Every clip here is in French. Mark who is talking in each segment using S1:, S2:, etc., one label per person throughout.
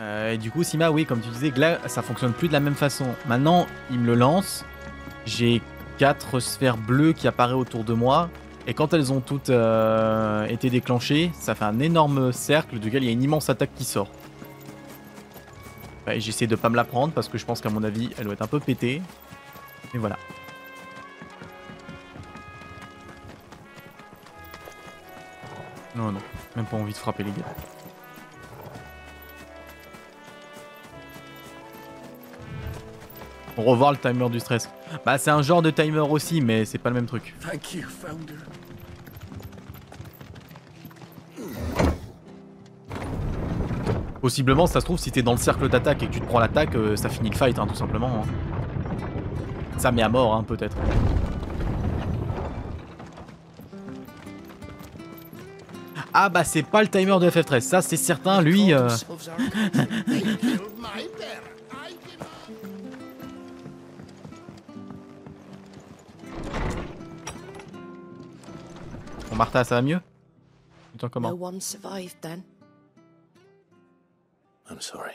S1: Et du coup, Sima, oui, comme tu disais, là, ça fonctionne plus de la même façon. Maintenant, il me le lance. J'ai 4 sphères bleues qui apparaissent autour de moi. Et quand elles ont toutes été déclenchées, ça fait un énorme cercle duquel il y a une immense attaque qui sort. Et j'essaie de pas me la prendre parce que je pense qu'à mon avis, elle doit être un peu pétée. Et voilà. Non, non. Même pas envie de frapper les gars. Pour revoir le timer du stress. Bah c'est un genre de timer aussi, mais c'est pas le même truc.
S2: Thank you, Founder.
S1: Possiblement, ça se trouve, si t'es dans le cercle d'attaque et que tu te prends l'attaque, ça finit le fight, hein, tout simplement. Hein. Ça met à mort, hein, peut-être. Ah bah c'est pas le timer de FF13, ça c'est certain, lui... Bon, Martha, ça va mieux? Putain, comment?
S3: No one survived then.
S2: I'm sorry.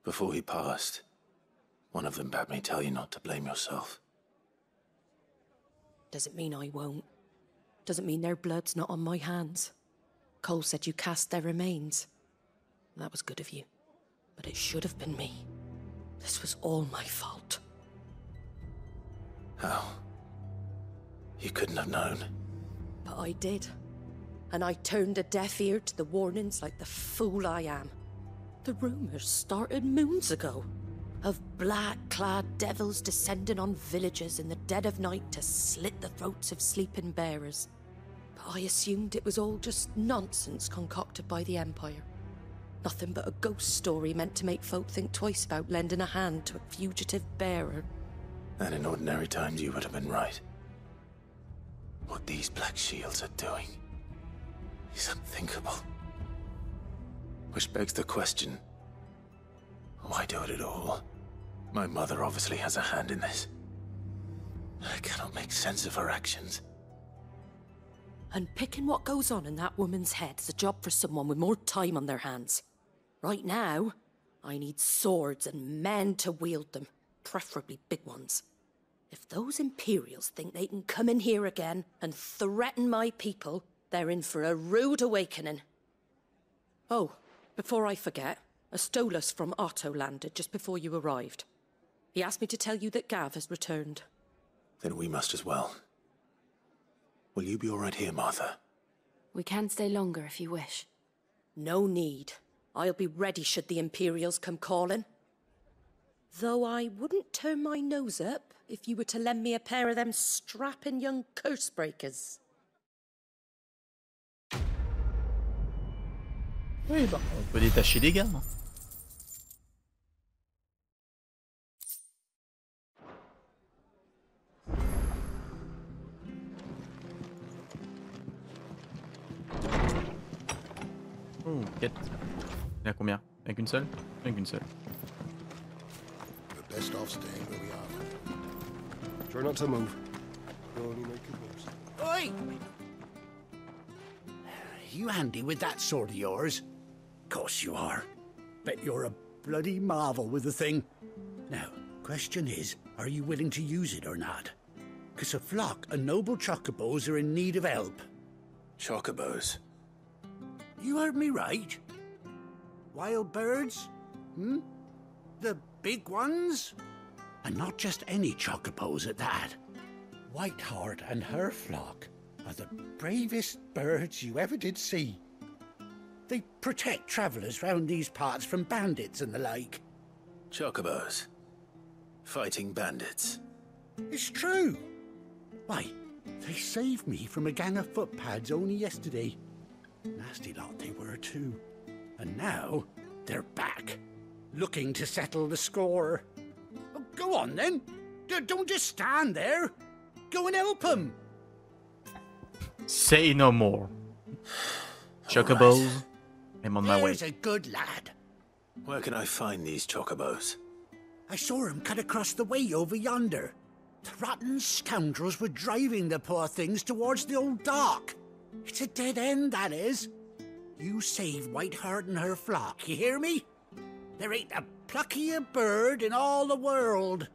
S2: Before he passed, one of them bade me tell you not to blame yourself.
S3: Doesn't mean I won't. Doesn't mean their blood's not on my hands. Cole said you cast their remains. That was good of you. But it should have been me. This was all my fault.
S2: How? You couldn't have known.
S3: But I did. And I turned a deaf ear to the warnings like the fool I am. The rumors started moons ago. Of black-clad devils descending on villages in the dead of night to slit the throats of sleeping bearers. But I assumed it was all just nonsense concocted by the Empire. Nothing but a ghost story meant to make folk think twice about lending a hand to a fugitive bearer.
S2: And in ordinary times you would have been right. What these Black Shields are doing is unthinkable. Which begs the question, why do it at all? My mother obviously has a hand in this. I cannot make sense of her actions.
S3: Unpicking what goes on in that woman's head is a job for someone with more time on their hands. Right now, I need swords and men to wield them, preferably big ones. If those Imperials think they can come in here again and threaten my people, they're in for a rude awakening. Oh, before I forget, a Solas from Otto landed just before you arrived. He asked me to tell you that Gav has returned.
S2: Then we must as well. Will you be all right here, Martha?
S4: We can stay longer if you wish.
S3: No need. I'll be ready should the Imperials come calling. Though I wouldn't turn my nose up if you were to lend me a pair of them strapping young curse breakers.
S1: Oui, bah, on peut détacher des gars. Hein. Oh, 4. Il y a combien? Avec une seule? Avec une seule.
S5: We're best off staying where we are.
S6: Try not to move. You'll only make it worse.
S7: Oi! You handy with that sword of yours? Course you are. Bet you're a bloody marvel with the thing. Now, question is, are you willing to use it or not? 'Cause a flock of noble chocobos are in need of help.
S2: Chocobos?
S7: You heard me right. Wild birds? Hmm? The big ones? And not just any chocobos at that. Whiteheart and her flock are the bravest birds you ever did see. They protect travellers round these parts from bandits and the like.
S2: Chocobos? Fighting bandits?
S7: It's true. Why, they saved me from a gang of footpads only yesterday. Nasty lot they were too. And now, they're back, looking to settle the score. Oh, go on then. Don't just stand there. Go and help them.
S1: Say no more. Chocobos,
S2: Right.
S1: I'm on my way.
S7: There's a good lad.
S2: Where can I find these chocobos?
S7: I saw him cut across the way over yonder. The rotten scoundrels were driving the poor things towards the old dock. It's a dead end, that is. you save Whiteheart and her flock, you hear me? There ain't a pluckier bird in all the world.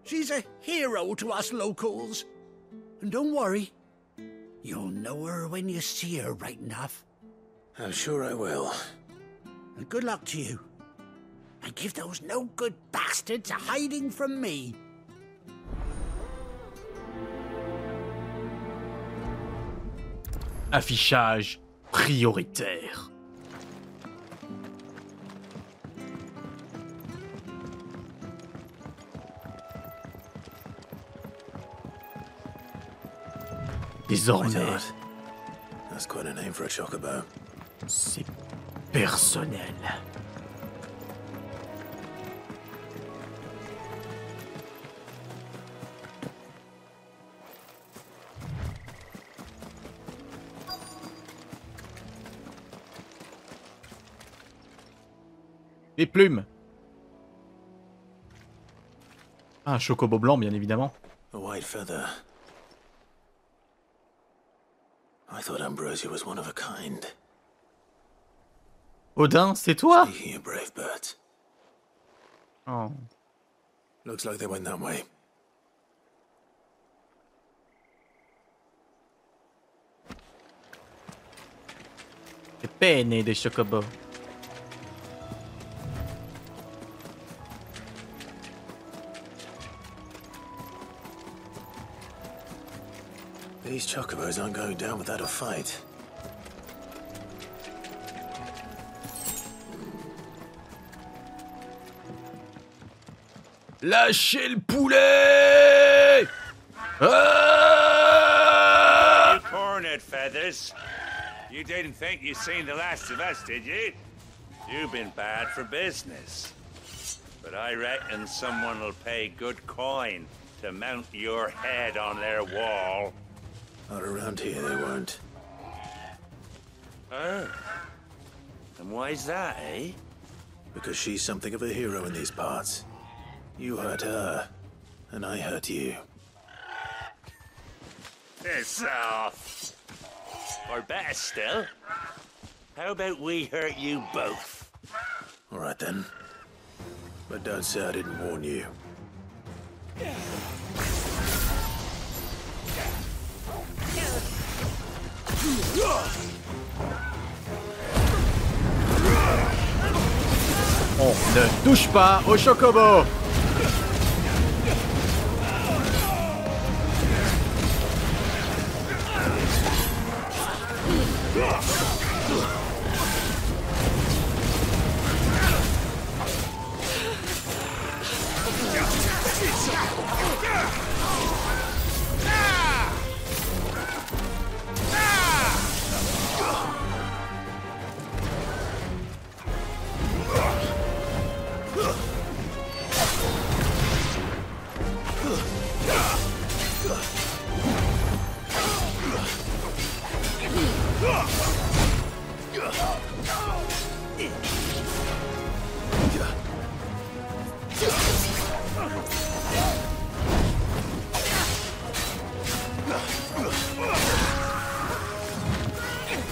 S7: She's a hero to us locals. And don't worry, you'll know her when you see her right enough.
S2: I'm sure I will.
S7: And good luck to you. And give those no-good bastards a hiding from me.
S1: Affichage prioritaire. Désormais,
S2: That's quite a name for a chocobo.
S1: c'est personnel. Les plumes. Ah, un chocobo blanc, bien évidemment.
S2: A white feather. I thought Ambrosia was one of a kind.
S1: Odin, c'est toi?
S2: Speaking of brave birds,
S1: Oh.
S2: looks like they went that way.
S1: Les peines des chocobos.
S2: These chocobos aren't going down without a fight.
S1: Lâchez le poulet! Ah!
S8: You cornered, Feathers. You didn't think you'd seen the last of us, did you? You've been bad for business. But I reckon someone will pay good coin to mount your head on their wall.
S2: Not around here, they won't.
S8: Oh. And why's that, eh?
S2: Because she's something of a hero in these parts. You hurt her, and I hurt you.
S8: Piss off. Or better still, how about we hurt you both?
S2: All right then. But don't say I didn't warn you.
S1: On ne touche pas au chocobo!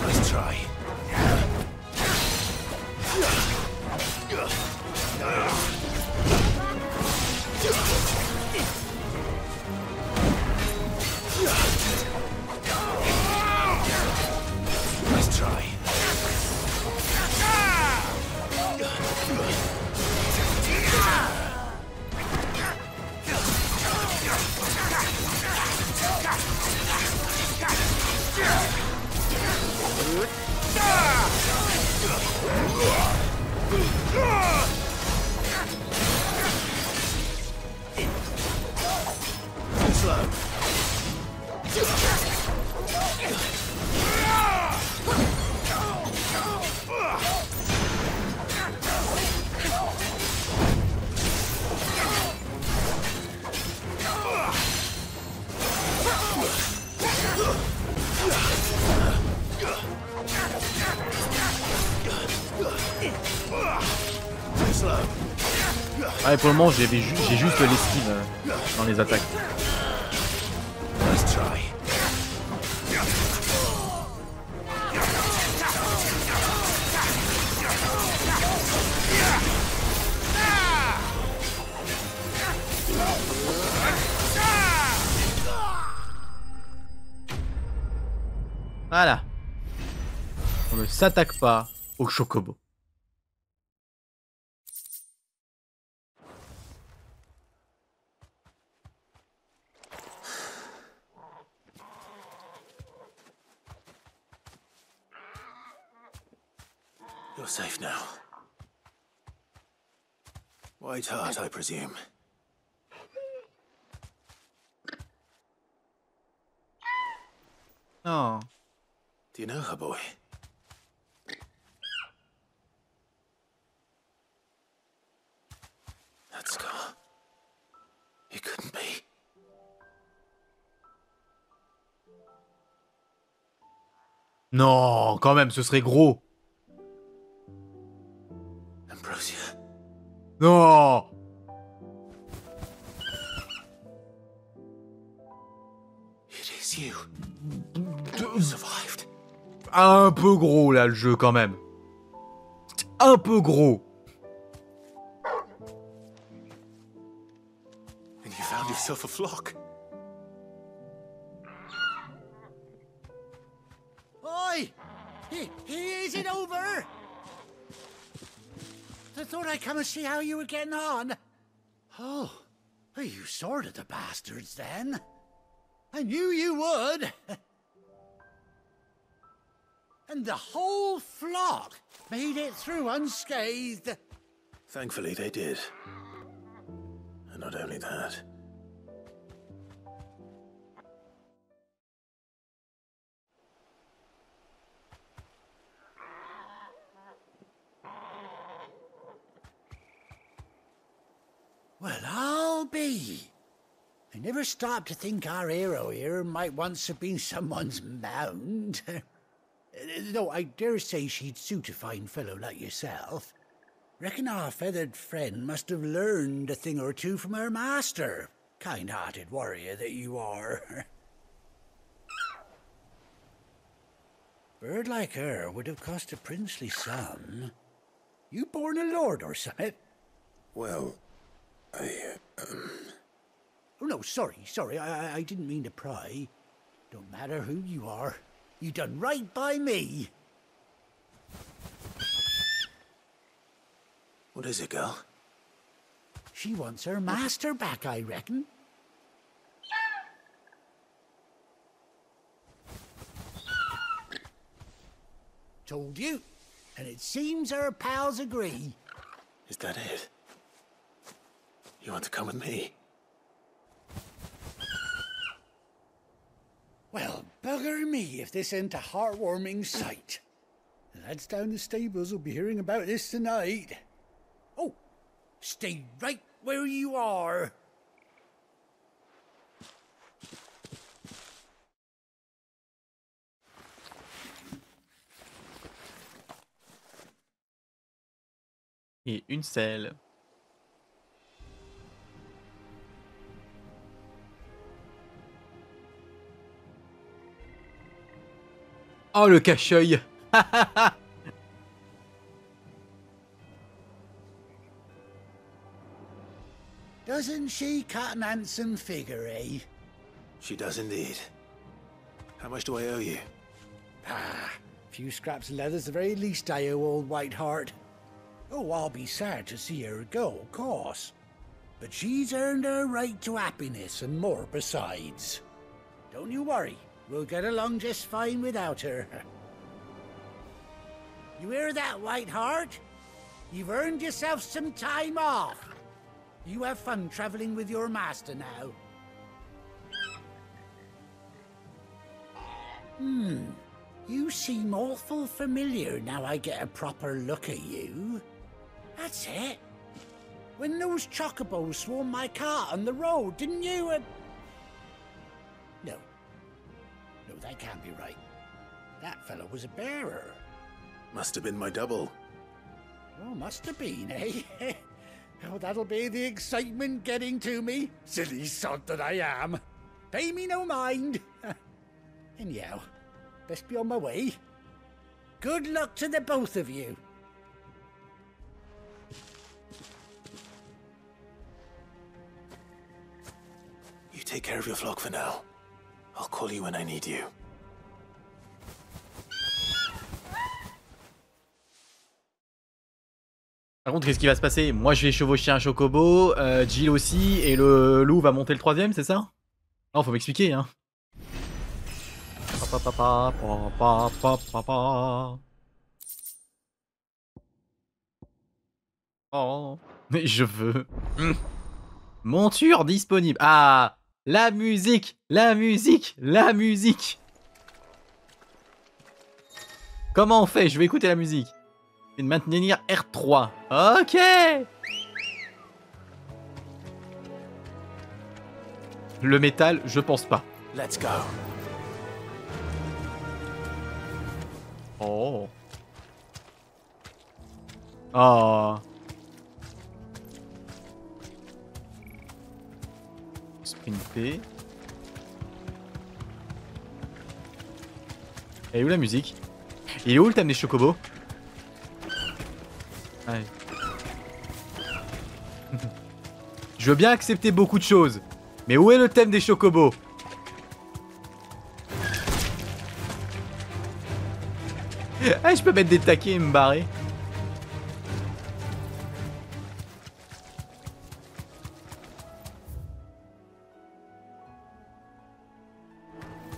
S2: Nice try. Nice try. Slow.
S1: Ouais, pour le moment, j'ai juste l'esquive dans les attaques.
S2: Nice try.
S1: Voilà. On ne s'attaque pas au Chocobo.
S2: You're safe now. White Heart, I presume.
S1: Non.
S2: Do you know her, boy? That scar. It couldn't be.
S1: Non, quand même, ce serait gros.
S2: Ambrosia.
S1: Non.
S2: It is you. You survived.
S1: Un peu gros, là, le jeu, quand même. Un peu gros.
S2: And you found yourself a flock.
S7: Oi! Is it over? I thought I'd come and see how you were getting on. Oh, well, you sorted the bastards then. I knew you would. And the whole flock made it through unscathed.
S2: Thankfully, they did. And not only that.
S7: Well, I'll be. I never stopped to think our hero here might once have been someone's mount. Though I dare say she'd suit a fine fellow like yourself. Reckon our feathered friend must have learned a thing or two from her master. Kind-hearted warrior that you are. Bird like her would have cost a princely sum. You born a lord or something?
S2: Well,
S7: Oh, no, sorry, I didn't mean to pry. Don't matter who you are. You done right by me.
S2: What is it, girl?
S7: She wants her master back, I reckon. Told you. And it seems her pals agree.
S2: Is that it? You want to come with me?
S7: Well, bugger me if this ain't a heartwarming sight. The lads down the stables will be hearing about this tonight. Oh, stay right where you are.
S1: Et une selle. Oh, le cache-œil.
S7: Doesn't she cut an handsome figure, eh?
S2: She does indeed. How much do I owe you?
S7: Ah, a few scraps of leather's the very least I owe old White Heart. Oh, I'll be sad to see her go, of course. But she's earned her right to happiness and more besides. Don't you worry, we'll get along just fine without her. You hear that, White Heart? You've earned yourself some time off. You have fun traveling with your master now. You seem awful familiar now I get a proper look at you. That's it. When those chocobos swarmed my cart on the road, didn't you? No, that can't be right. That fellow was a bearer.
S2: Must have been my double.
S7: Oh, must have been, eh? Oh, that'll be the excitement getting to me. Silly sod that I am. Pay me no mind. Anyhow, best be on my way. Good luck to the both of you.
S2: You take care of your flock for now. I'll call you when I need you.
S1: Par contre, qu'est-ce qui va se passer? Moi, je vais chevaucher un chocobo, Jill aussi, et le loup va monter le troisième, c'est ça? Non, faut m'expliquer, hein. Oh, mais je veux. Monture disponible. Ah, la musique, la musique, la musique. Comment on fait? Je vais écouter la musique. Et de maintenir R3. Ok. Le métal, je pense pas.
S2: Let's go.
S1: Oh. Oh. Sprinter. Et où la musique? Il est où le thème des chocobos? Ouais. Je veux bien accepter beaucoup de choses, mais où est le thème des chocobos? Ah, je peux mettre des taquets et me barrer.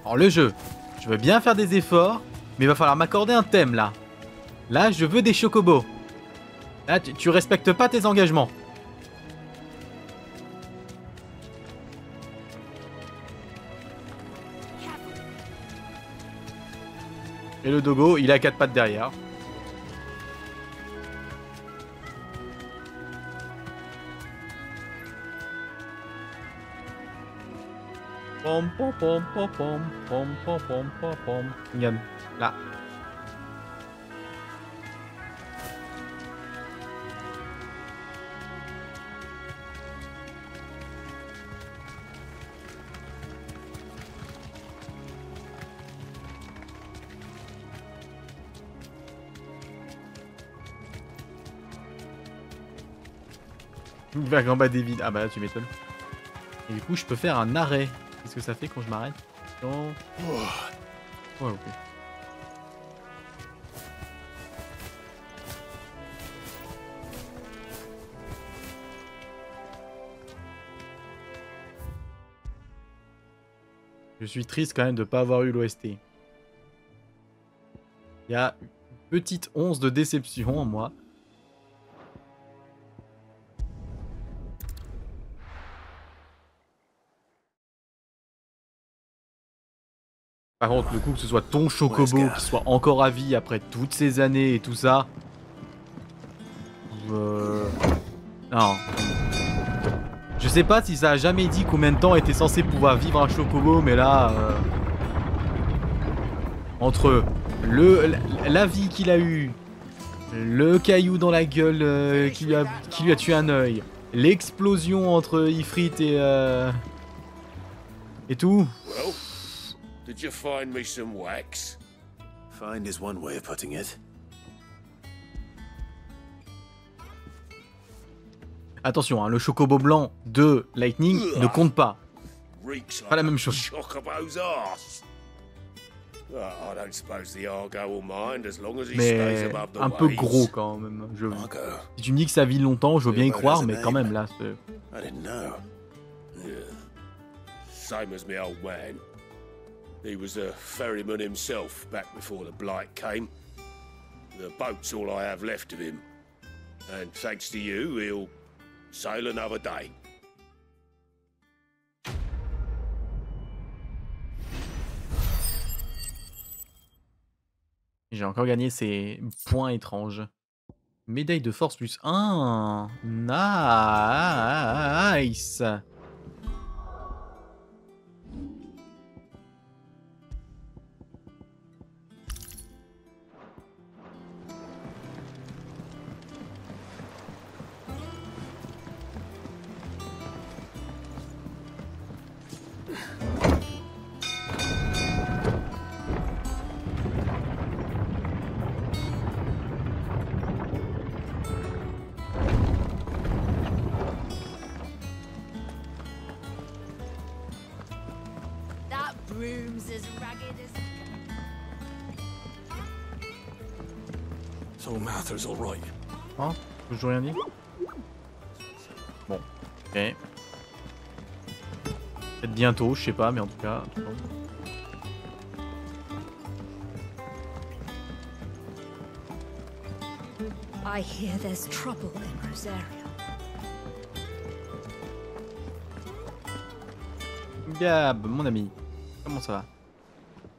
S1: Alors le jeu, je veux bien faire des efforts, mais il va falloir m'accorder un thème là. Là, je veux des chocobos. Là, tu respectes pas tes engagements. Et le dogo, il est à 4 pattes derrière. Pom pom pom pom pom pom pom pom pom pom. Regarde, là. Vague en bas des vides. Ah bah là tu m'étonnes. Et du coup je peux faire un arrêt. Qu'est-ce que ça fait quand je m'arrête? Non. Ouais, ok. Je suis triste quand même de ne pas avoir eu l'OST. Il y a une petite once de déception en moi. Par contre, le coup que ce soit ton chocobo qui soit encore à vie après toutes ces années et tout ça. Non. Je sais pas si ça a jamais dit combien de temps était censé pouvoir vivre un chocobo, mais là. Entre la vie qu'il a eue, le caillou dans la gueule qui lui a tué un œil, l'explosion entre Ifrit et tout.
S5: Well, did you find me some wax?
S2: Find is one way of putting it.
S1: Attention, hein, le chocobo blanc de Lightning ne compte pas. Pas la même chose. Mais un peu gros quand même. Si tu me dis que ça vit longtemps, je veux bien y croire, mais quand même là.
S5: Same as my old man. He was a ferryman himself back before the blight came. The boat's all I have left of him. And thanks to you, he'll sail another day.
S1: J'ai encore gagné ces points étranges. Médaille de force plus 1. Nice.
S2: So Mather's all right.
S1: Hein? Toujours rien dit. Bon, ok. Peut-être bientôt, je sais pas, mais en tout cas.
S9: I hear there's trouble in Rosaria.
S1: Gab, mon ami, comment ça va?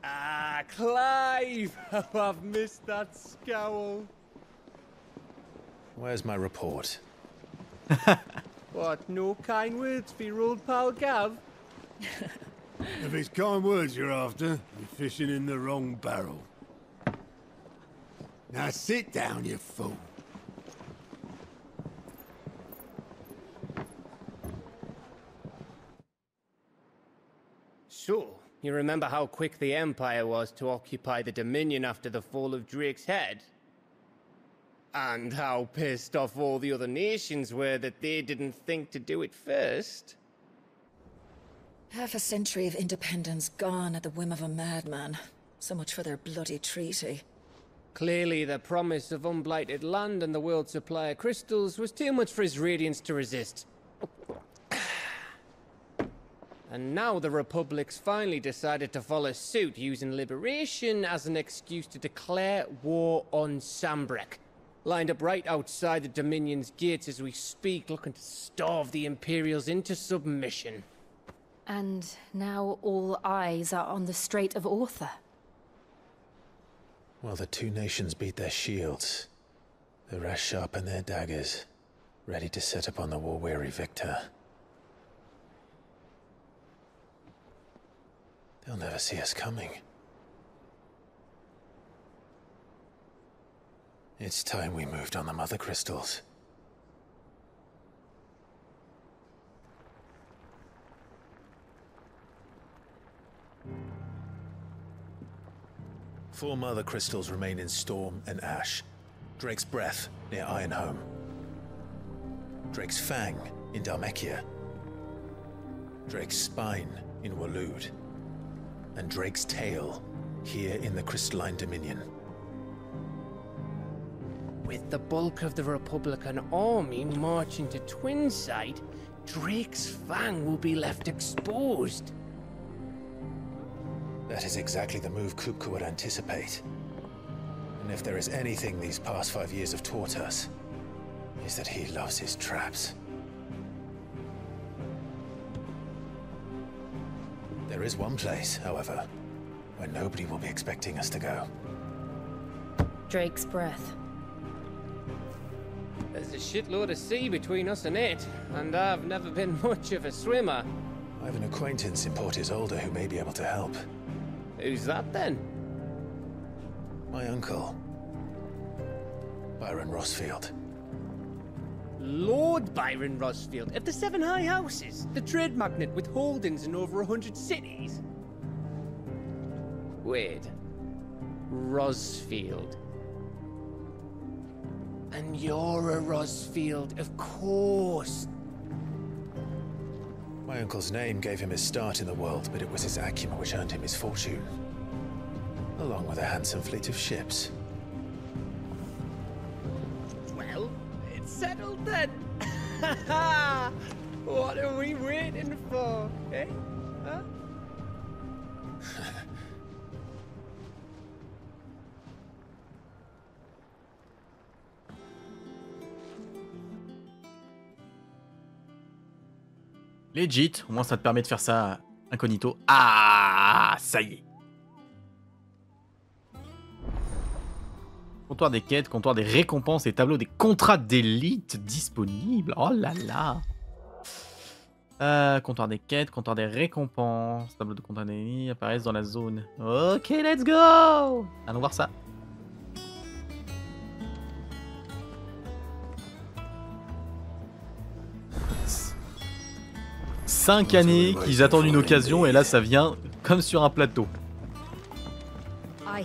S6: Ah, Clive! How I've missed that scowl.
S2: Where's my report?
S6: What, no kind words for your old pal Gav?
S10: If it's kind words you're after, you're fishing in the wrong barrel. Now sit down, you fool.
S6: So, you remember how quick the Empire was to occupy the Dominion after the fall of Drake's head? And how pissed off all the other nations were that they didn't think to do it first?
S9: Half a century of independence gone at the whim of a madman. So much for their bloody treaty.
S6: Clearly, the promise of unblighted land and the world's supply of crystals was too much for his radiance to resist. And now the Republic's finally decided to follow suit, using liberation as an excuse to declare war on Sambrek. Lined up right outside the Dominion's gates as we speak, looking to starve the Imperials into submission.
S4: And now all eyes are on the Strait of Author.
S2: Well, the two nations beat their shields. The rest sharpen their daggers, ready to set upon the war-weary victor. They'll never see us coming. It's time we moved on the mother crystals. Four mother crystals remain in Storm and Ash. Drake's Breath near Ironhome. Drake's Fang in Dhalmekia. Drake's Spine in Waloed. And Drake's Tail here in the Crystalline Dominion.
S6: With the bulk of the Republican army marching to Twinside, Drake's Fang will be left exposed.
S2: That is exactly the move Kupka would anticipate. And if there is anything these past 5 years have taught us, is that he loves his traps. There is one place, however, where nobody will be expecting us to go.
S4: Drake's Breath.
S6: There's a shitload of sea between us and it, and I've never been much of a swimmer.
S2: I have an acquaintance in Port Isolde who may be able to help.
S6: Who's that then?
S2: My uncle, Byron Rossfield.
S6: Lord Byron Rossfield of the Seven High Houses, the trade magnate with holdings in over 100 cities. Wait, Rossfield. And you're a Rossfield, of course.
S2: My uncle's name gave him his start in the world, but it was his acumen which earned him his fortune. Along with a handsome fleet of ships.
S6: Well, it's settled then. What are we waiting for, eh? Huh?
S1: Legit, au moins ça te permet de faire ça incognito. Ah, ça y est. Comptoir des quêtes, comptoir des récompenses et tableau des contrats d'élite disponibles. Oh là là. Comptoir des quêtes, comptoir des récompenses, tableau de contrats d'élite apparaissent dans la zone. Ok, let's go. Allons voir ça. 5 années qu'ils attendent une occasion et là ça vient comme sur un plateau. Ah,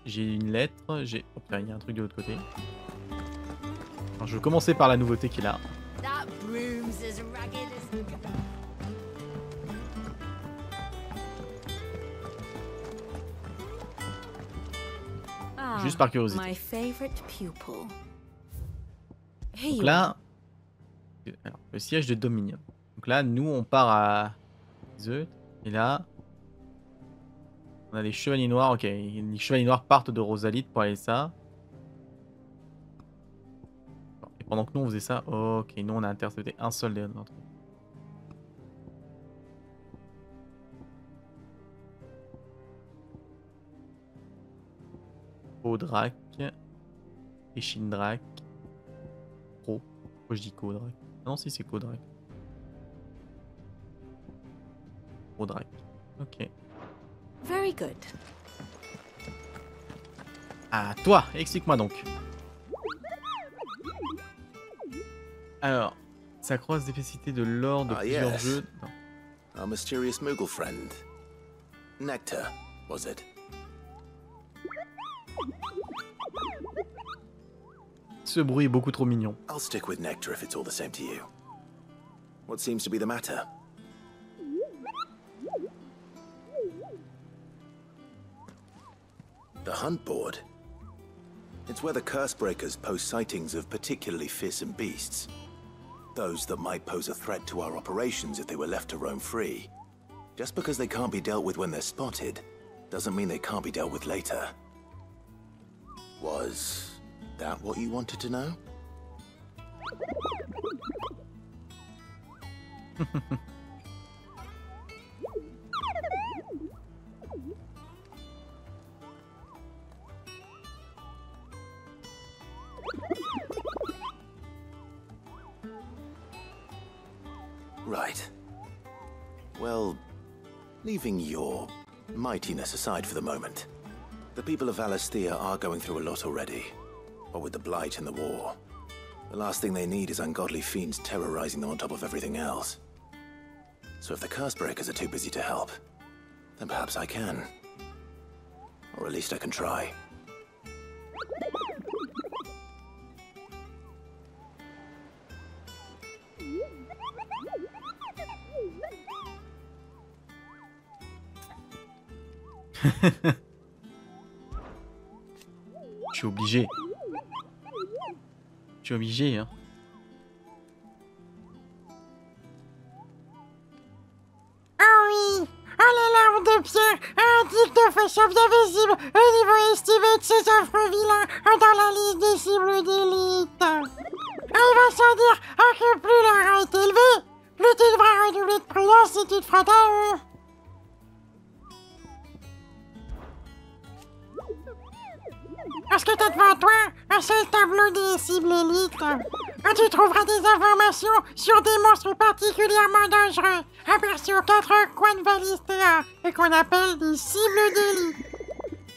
S1: j'ai une lettre, j'ai... Oh putain, il y a un truc de l'autre côté. Alors, je vais commencer par la nouveauté qu'il a. Juste par curiosité.
S4: My favorite pupil. Here
S1: Donc
S4: you
S1: là, alors, le siège de Dominion. Donc là, nous, on part à Zeut. Et là, on a les chevaliers noirs. Ok, les chevaliers noirs partent de Rosalite pour aller ça. Et pendant que nous, on faisait ça, ok, nous, on a intercepté un seul des nôtres. Kodrak et Shindrak. Pro. Pourquoi je dis Kodrak? Non, si c'est Kodrak. Kodrak. Ok.
S4: Very good.
S1: À toi, explique-moi donc. Alors, ça croise des capacités de l'or de plusieurs jeux. Non.
S2: Our mysterious Moogle friend. Nectar, was it?
S1: Ce bruit est beaucoup trop mignon.
S2: I'll stick with Nectar if it's all the same to you. What seems to be the matter? The hunt board? It's where the Cursebreakers post sightings of particularly fearsome beasts. Those that might pose a threat to our operations if they were left to roam free. Just because they can't be dealt with when they're spotted, doesn't mean they can't be dealt with later. Was that what you wanted to know? Right. Well, leaving your mightiness aside for the moment, the people of Valisthea are going through a lot already. What with the Blight and the war. The last thing they need is ungodly fiends terrorizing them on top of everything else. So if the Cursebreakers are too busy to help, then perhaps I can. Or at least I can try.
S1: Je suis obligé. Je suis obligé, hein.
S11: Oh oui! Oh les larmes de pierre! Un tic de façon bien visible au niveau estimé de ces affreux vilains dans la liste des cibles d'élite. Il va sans dire que plus leur rang est élevé, plus tu devras redoubler de prudence si tu te frottes à eux. Parce que t'as devant toi un seul tableau des cibles élites. Tu trouveras des informations sur des monstres particulièrement dangereux, aperçus aux quatre coins de Valisthea, et qu'on appelle des cibles d'élite.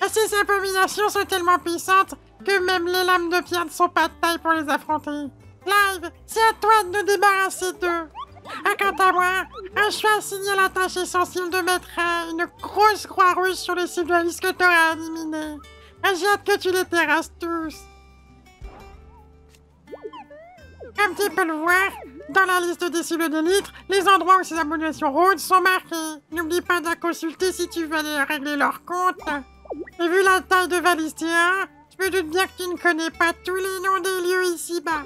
S11: Et ces abominations sont tellement puissantes que même les lames de pierre ne sont pas de taille pour les affronter. Live, c'est à toi de nous débarrasser d'eux. Quant à moi, je suis assigné la tâche essentielle de mettre une grosse croix rouge sur les cibles d'élite que t'auras éliminées. J'ai hâte que tu les terrasses tous. Comme tu peux le voir, dans la liste des cibles d'élite, les endroits où ces abominations rôdent sont marqués. N'oublie pas de la consulter si tu veux aller régler leur compte. Et vu la taille de Valisthea, je me doute bien que tu ne connais pas tous les noms des lieux ici-bas.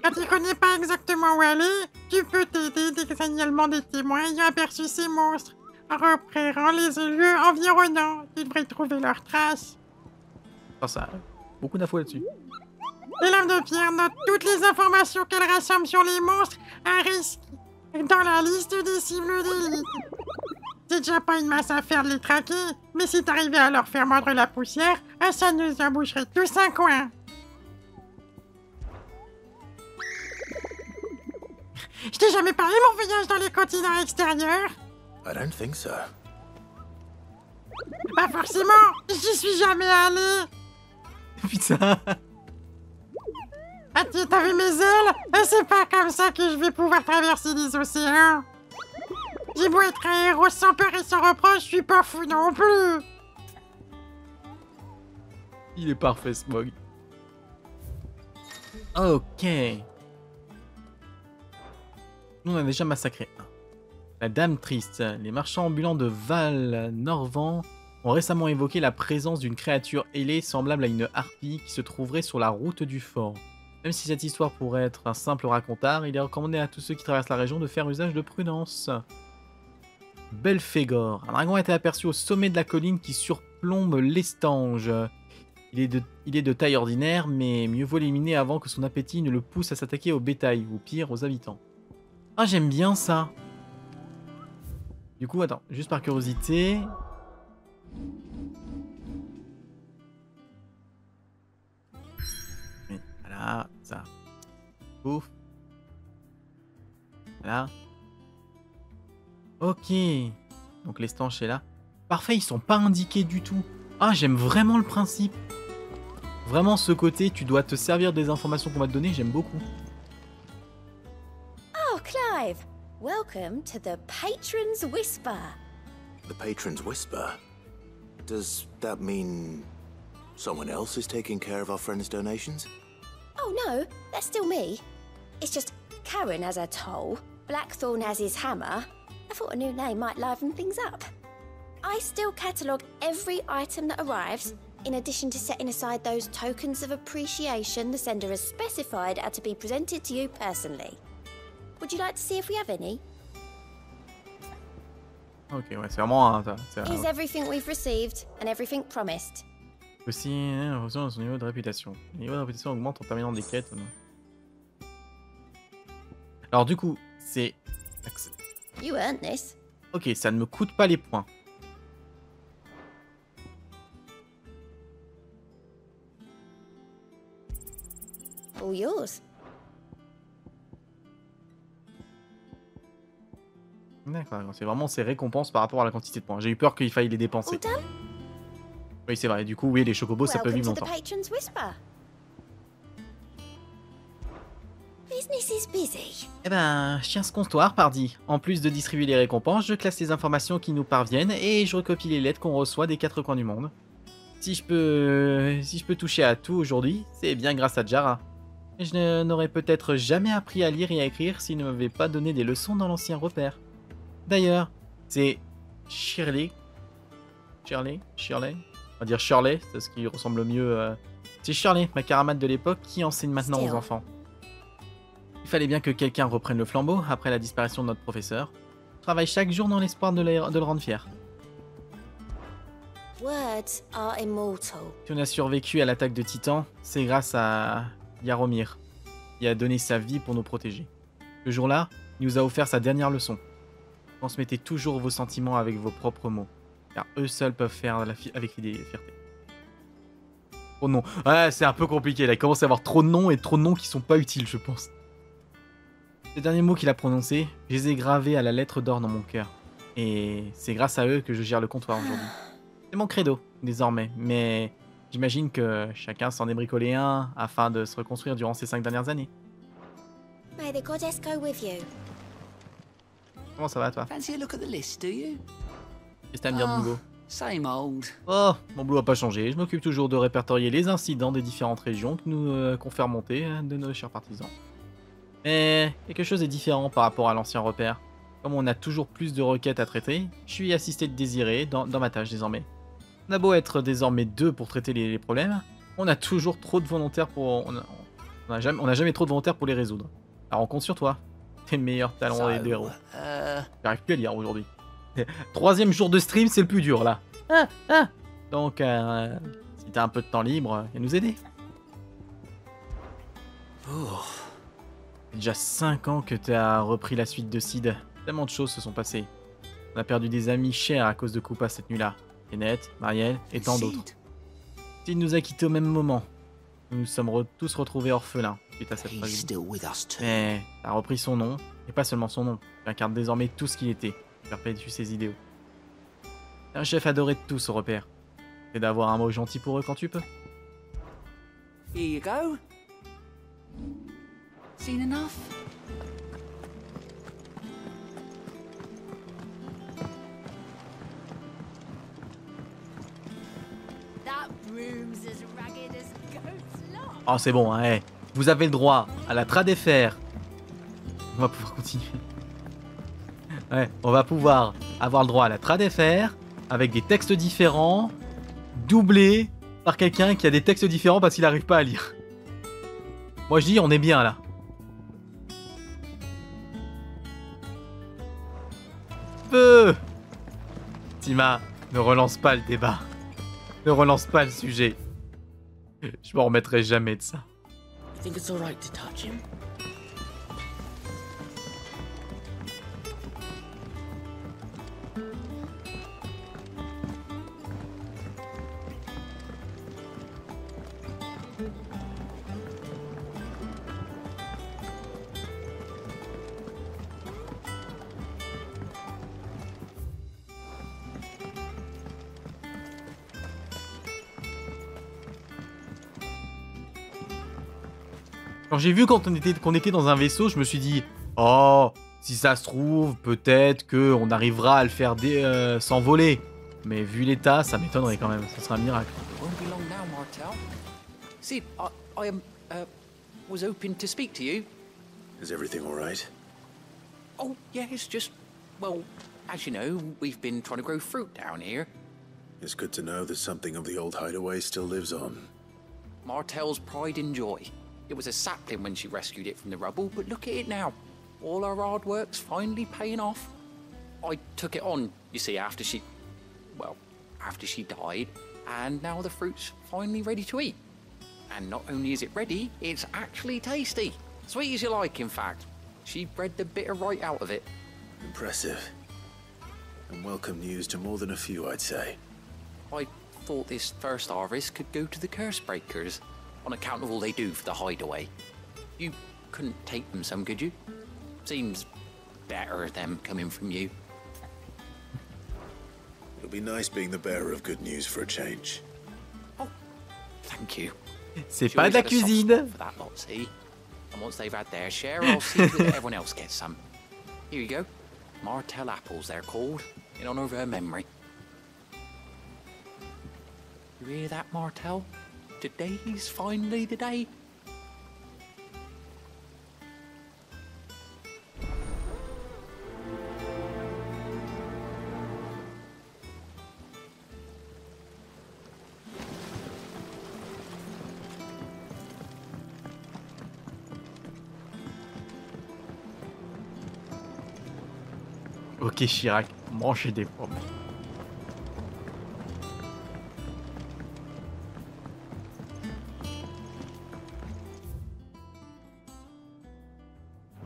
S11: Quand tu ne connais pas exactement où aller, tu peux t'aider des signalements des témoins ayant aperçu ces monstres. En repérant les lieux environnants, tu devrais trouver leurs traces.
S1: Ça, beaucoup d'infos là-dessus.
S11: Les lames de pierre notent toutes les informations qu'elles rassemblent sur les monstres à risque dans la liste des cibles d'élite. C'est déjà pas une masse à faire de les traquer, mais si t'arrivais à leur faire mordre la poussière, ça nous emboucherait tous un coin. Je t'ai jamais parlé de mon voyage dans les continents extérieurs?
S2: I don't think so.
S11: Pas forcément, j'y suis jamais allé.
S1: Putain.
S11: T'as vu mes ailes? C'est pas comme ça que je vais pouvoir traverser les océans. J'ai beau être un héros sans peur et sans reproche, je suis pas fou non plus.
S1: Il est parfait, Smog. Ok. Nous, on a déjà massacré un. La Dame Triste, les marchands ambulants de Val Norvent ont récemment évoqué la présence d'une créature ailée semblable à une harpie qui se trouverait sur la route du fort. Même si cette histoire pourrait être un simple racontard, il est recommandé à tous ceux qui traversent la région de faire usage de prudence. Belphégor. Un dragon a été aperçu au sommet de la colline qui surplombe l'estange. Il est de taille ordinaire, mais mieux vaut l'éliminer avant que son appétit ne le pousse à s'attaquer au bétail, ou pire, aux habitants. Ah, j'aime bien ça. Du coup, attends, juste par curiosité... Oui, voilà, ça. Ouf. Voilà. Ok. Donc l'estanche est là. Parfait, ils sont pas indiqués du tout. Ah, j'aime vraiment le principe. Vraiment ce côté, tu dois te servir des informations qu'on va te donner, j'aime beaucoup.
S12: Oh, Clive! Welcome to the Patron's Whisper.
S2: The Patron's Whisper? Does that mean someone else is taking care of our friend's donations?
S12: Oh no, that's still me. It's just Karen has her toll, Blackthorn has his hammer. I thought a new name might liven things up. I still catalogue every item that arrives, in addition to setting aside those tokens of appreciation the sender has specified are to be presented to you personally. Would you like to see if we have any?
S1: Ok, ouais, c'est vraiment un...
S12: Is everything we've received and everything promised?
S1: Aussi, en fonction de son niveau de réputation. Le niveau de réputation augmente en terminant des quêtes. Non. Alors du coup, c'est...
S12: You earned this.
S1: Ok, ça ne me coûte pas les points.
S12: All yours.
S1: D'accord, c'est vraiment ces récompenses par rapport à la quantité de points. J'ai eu peur qu'il faille les dépenser. Oui, c'est vrai. Du coup, oui, les chocobos, ça peut vivre longtemps.
S12: Business is busy.
S1: Eh ben, je tiens ce comptoir, pardi. En plus de distribuer les récompenses, je classe les informations qui nous parviennent et je recopie les lettres qu'on reçoit des 4 coins du monde. Si je peux toucher à tout aujourd'hui, c'est bien grâce à Jara. Je n'aurais peut-être jamais appris à lire et à écrire s'il ne m'avait pas donné des leçons dans l'ancien repère. D'ailleurs, c'est Shirley. On va dire Shirley, c'est ce qui ressemble le mieux. C'est Shirley, ma camarade de l'époque, qui enseigne maintenant aux enfants. Il fallait bien que quelqu'un reprenne le flambeau après la disparition de notre professeur. Je travaille chaque jour dans l'espoir de le rendre fier.
S12: Words are immortal.
S1: Si on a survécu à l'attaque de Titan, c'est grâce à Yaromir, qui a donné sa vie pour nous protéger. Ce jour-là, il nous a offert sa dernière leçon. Transmettez toujours vos sentiments avec vos propres mots, car eux seuls peuvent faire avec des fiertés. Oh non, ouais, c'est un peu compliqué là, il commence à y avoir trop de noms et trop de noms qui sont pas utiles, je pense. Les derniers mots qu'il a prononcés, je les ai gravés à la lettre d'or dans mon cœur. Et c'est grâce à eux que je gère le comptoir aujourd'hui. C'est mon credo, désormais, mais j'imagine que chacun s'en est bricolé un afin de se reconstruire durant ces 5 dernières années.
S12: May the goddess go with you.
S1: Comment ça va, toi?
S13: Fancy a look at the list, do you?
S1: Qu'est-ce que t'as à me dire, Bingo?
S13: Same old.
S1: Oh, mon boulot n'a pas changé. Je m'occupe toujours de répertorier les incidents des différentes régions qu'on fait remonter de nos chers partisans. Mais quelque chose est différent par rapport à l'ancien repère. Comme on a toujours plus de requêtes à traiter, je suis assisté de Désiré dans ma tâche désormais. On a beau être désormais 2 pour traiter les problèmes, on a toujours trop de volontaires pour... On a jamais trop de volontaires pour les résoudre. Alors on compte sur toi. T'es le meilleur talent des héros. J'arrive plus à lire aujourd'hui. 3e jour de stream, c'est le plus dur là. Donc, si t'as un peu de temps libre, viens nous aider. C'est déjà 5 ans que t'as repris la suite de Sid. Tellement de choses se sont passées. On a perdu des amis chers à cause de Koopa cette nuit-là. Kenneth, Marielle et tant d'autres. Sid nous a quittés au même moment. Nous nous sommes tous retrouvés orphelins suite à cette tragédie. Mais t'as repris son nom, et pas seulement son nom. Tu incarnes désormais tout ce qu'il était. Tu perpétues ses idéaux. T'es un chef adoré de tous au repère. Et d'avoir un mot gentil pour eux quand tu peux.
S13: Here you go. Seen enough?
S12: That room's as ragged as goat's lot.
S1: Oh, c'est bon, hein, hey. Vous avez le droit à la trad FR. On va pouvoir continuer. Ouais, on va pouvoir avoir le droit à la trad FR, avec des textes différents, doublés par quelqu'un qui a des textes différents parce qu'il n'arrive pas à lire. Moi je dis on est bien là. Feu! Tima, ne relance pas le débat. Ne relance pas le sujet. Je m'en remettrai jamais de ça.
S14: I think it's all right to touch him.
S1: Quand j'ai vu qu'on était dans un vaisseau, je me suis dit « Oh, si ça se trouve, peut-être qu'on arrivera à le faire s'envoler. » Mais vu l'état, ça m'étonnerait quand même. Ça serait un miracle.
S13: Sid, I was hoping to speak to you.
S2: Is everything all right?
S13: Oh, yeah, it's just, well, as you know, we've been trying to grow fruit down here.
S2: It's good to know that something of the old hideaway still lives on.
S13: Martel's pride and joy. It was a sapling when she rescued it from the rubble, but look at it now. All our hard work's finally paying off. I took it on, you see, after she died, and now the fruit's finally ready to eat. And not only is it ready, it's actually tasty. Sweet as you like, in fact. She bred the bitter right out of it.
S2: Impressive. And welcome news to more than a few, I'd say.
S13: I thought this first harvest could go to the curse breakers, on account of all they do for the hideaway. You couldn't take them some, could you? Seems better them coming from you.
S2: It'll be nice being the bearer of good news for a change.
S13: Oh, thank you.
S1: C'est pas de la cuisine.
S13: For that lot, see? And once they've had their share, I'll see that everyone else gets some. Here you go. Martel apples, they're called, in honor of her memory. You hear that, Martel? Today's finally the day.
S1: Ok Chirac, manger des pommes.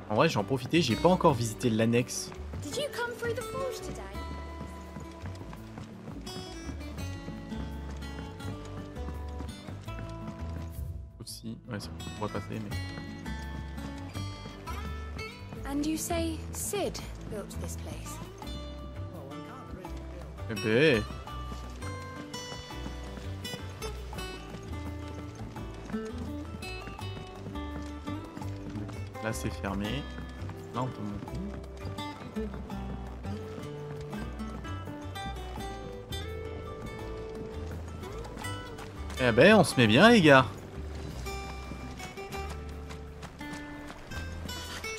S1: En vrai, j'en profité, j'ai pas encore visité l'annexe.
S12: Did you come through the forge today?
S1: Aussi, ouais, ça pourrait passer, mais.
S4: And you say Sid built this place?
S1: Eh ben. Là c'est fermé. Là on peut monter. Eh ben on se met bien les gars.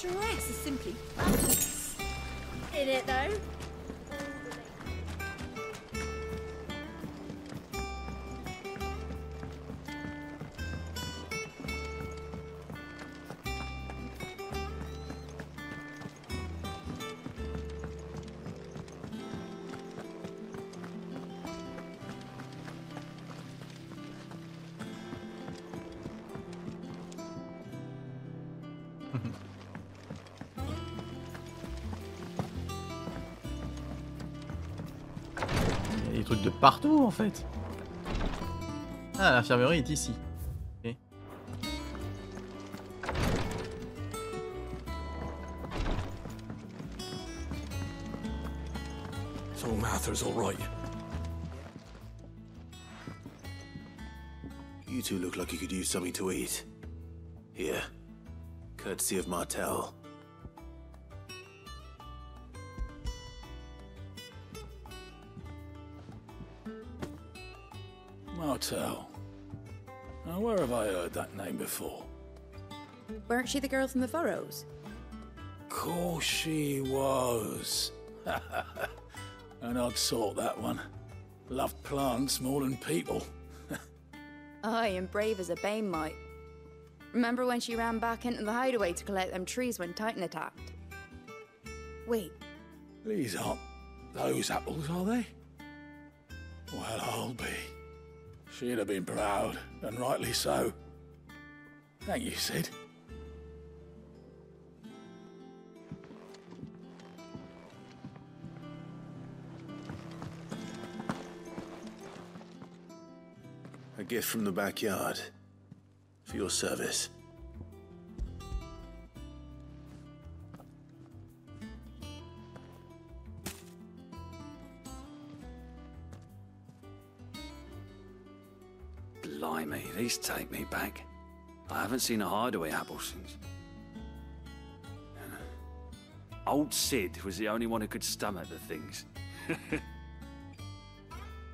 S12: Dress is simply fabulous. In it though.
S1: Il y a des trucs de partout en fait. Ah, l'infirmerie est ici. Okay.
S5: So Mather's all right.
S2: You two look like you could use something to eat. Here. Courtesy of Martel.
S10: Martel. Now, where have I heard that name before?
S3: Weren't she the girl from the Furrows?
S10: Course she was. And I'd sort that one.
S7: Love plants more than people.
S15: Aye, and brave as a bane might. Remember when she ran back into the hideaway to collect them trees when Titan attacked? Wait.
S7: These aren't those apples, are they? Well, I'll be. She'd have been proud, and rightly so. Thank you, Sid.
S2: A gift from the backyard. For your service.
S16: Blimey, these take me back. I haven't seen a hideaway apple since. Old Sid was the only one who could stomach the things.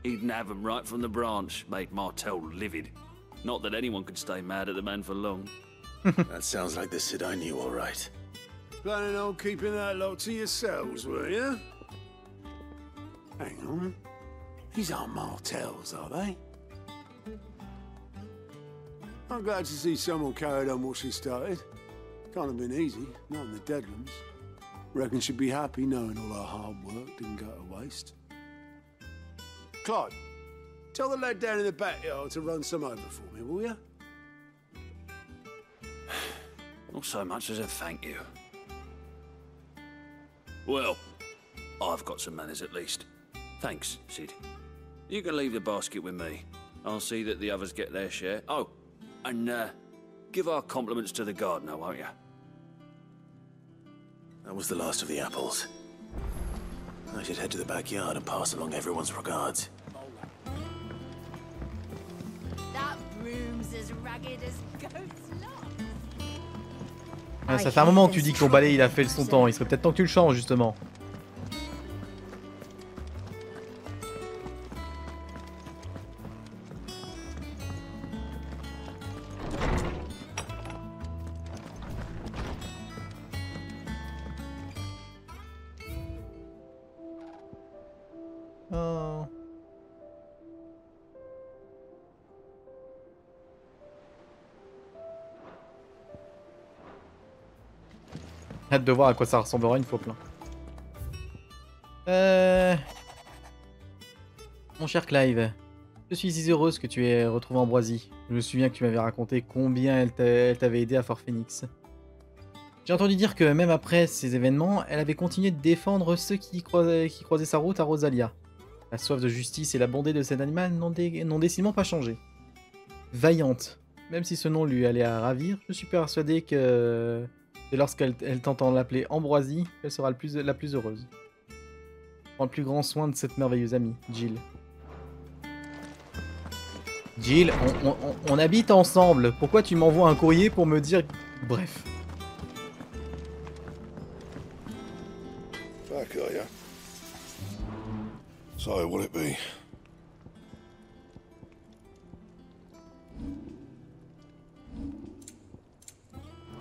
S16: He'd nab them right from the branch, made Martel livid. Not that anyone could stay mad at the man for long.
S2: That sounds like the Sid I knew, all right.
S10: Planning on keeping that lot to yourselves, were you? Hang on. These aren't Martels, are they? I'm glad to see someone carried on what she started. Can't have been easy, not in the Deadlands. Reckon she'd be happy knowing all her hard work didn't go to waste. Claude, tell the lad down in the backyard to run some over for me, will you?
S16: Not so much as a thank you. Well, I've got some manners at least. Thanks, Sid. You can leave the basket with me. I'll see that the others get their share. Oh, and give our compliments to the gardener, won't you?
S2: That was the last of the apples. I should head to the backyard and pass along everyone's regards.
S17: That broom's as ragged as goat's lot.
S1: Ah, ça fait un moment que tu dis que ton balai il a fait son temps, il serait peut-être temps que tu le changes justement. Oh. Hâte de voir à quoi ça ressemblera une fois plein. Mon cher Clive, je suis si heureuse que tu aies retrouvé Ambroisie. Je me souviens que tu m'avais raconté combien elle t'avait aidé à Fort Phoenix. J'ai entendu dire que même après ces événements, elle avait continué de défendre ceux qui croisaient sa route à Rosalia. La soif de justice et la bonté de cet animal n'ont décidément pas changé. Vaillante. Même si ce nom lui allait à ravir, je suis persuadé que lorsqu'elle t'entend l'appeler Ambroisie, elle sera la plus heureuse. Prends le plus grand soin de cette merveilleuse amie, Jill. Jill, on habite ensemble. Pourquoi tu m'envoies un courrier pour me dire... Bref.
S5: Back, are ya? So, what'll it be?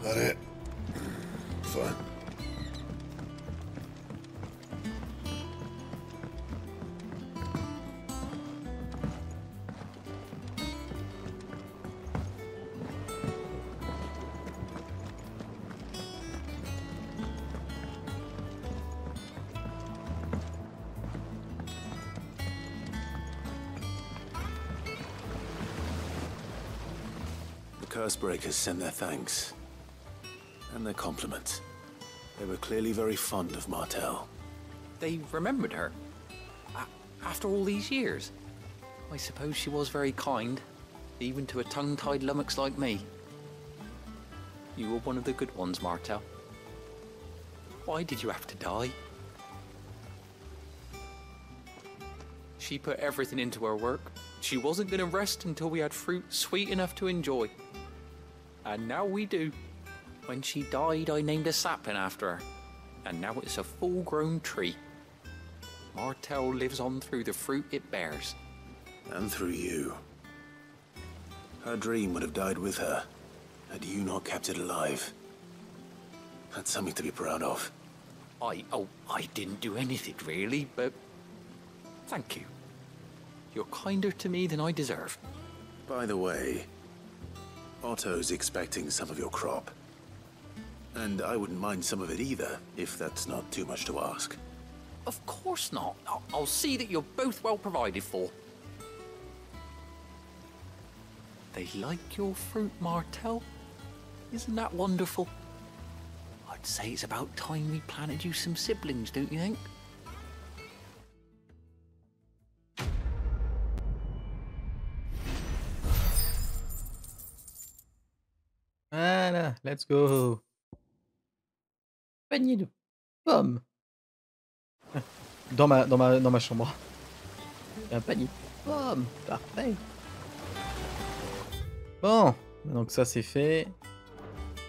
S5: That it? Fine.
S2: The Cursebreakers send their thanks. And their compliments. They were clearly very fond of Martel.
S13: They remembered her? After all these years? I suppose she was very kind, even to a tongue-tied lummox like me. You were one of the good ones, Martel. Why did you have to die? She put everything into her work. She wasn't going to rest until we had fruit sweet enough to enjoy. And now we do. When she died, I named a sapling after her. And now it's a full-grown tree. Martel lives on through the fruit it bears.
S2: And through you. Her dream would have died with her, had you not kept it alive. That's something to be proud of.
S13: I didn't do anything really, but thank you. You're kinder to me than I deserve.
S2: By the way, Otto's expecting some of your crop. And I wouldn't mind some of it either, if that's not too much to ask.
S13: Of course not. I'll see that you're both well provided for. They like your fruit, Martel. Isn't that wonderful? I'd say it's about time we planted you some siblings, don't you think?
S1: Voilà, let's go. Panier de pommes. Dans ma chambre. Un panier de pommes. Parfait. Bon, maintenant que ça c'est fait,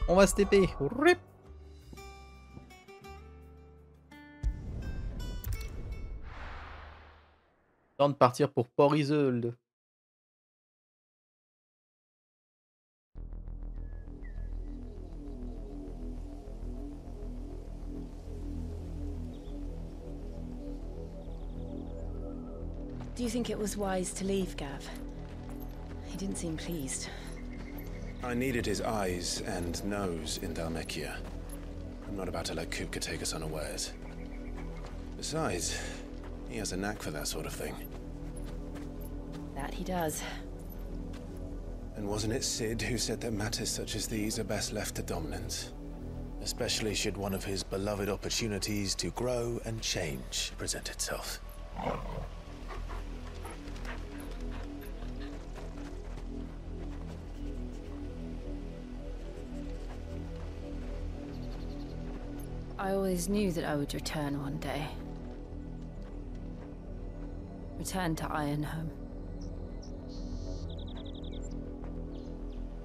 S1: on va se TP. Rip. Temps de partir pour Port Isolde.
S4: Do you think it was wise to leave, Gav? He didn't seem pleased.
S2: I needed his eyes and nose in Dhalmekia. I'm not about to let Kupka take us unawares. Besides, he has a knack for that sort of thing.
S4: That he does.
S2: And wasn't it Sid who said that matters such as these are best left to dominance? Especially should one of his beloved opportunities to grow and change present itself.
S4: I always knew that I would return one day. Return to Ironhome.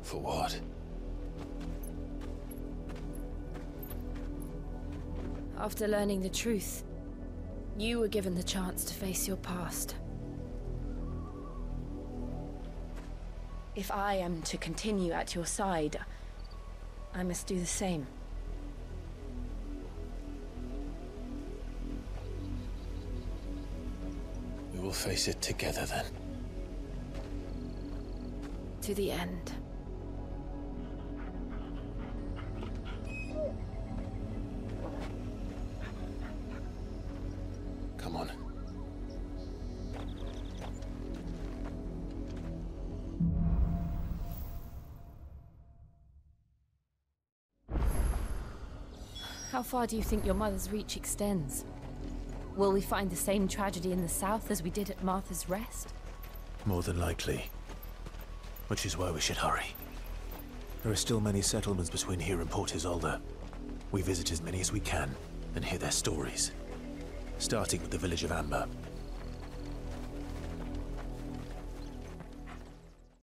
S2: For what?
S4: After learning the truth, you were given the chance to face your past. If I am to continue at your side, I must do the same.
S2: We will face it together then.
S4: To the end.
S2: Come on.
S4: How far do you think your mother's reach extends? Will we find the same tragedy in the south as we did at Martha's Rest?
S2: More than likely. Which is why we should hurry. There are still many settlements between here and Port Isolde. We visit as many as we can and hear their stories. Starting with the village of Amber.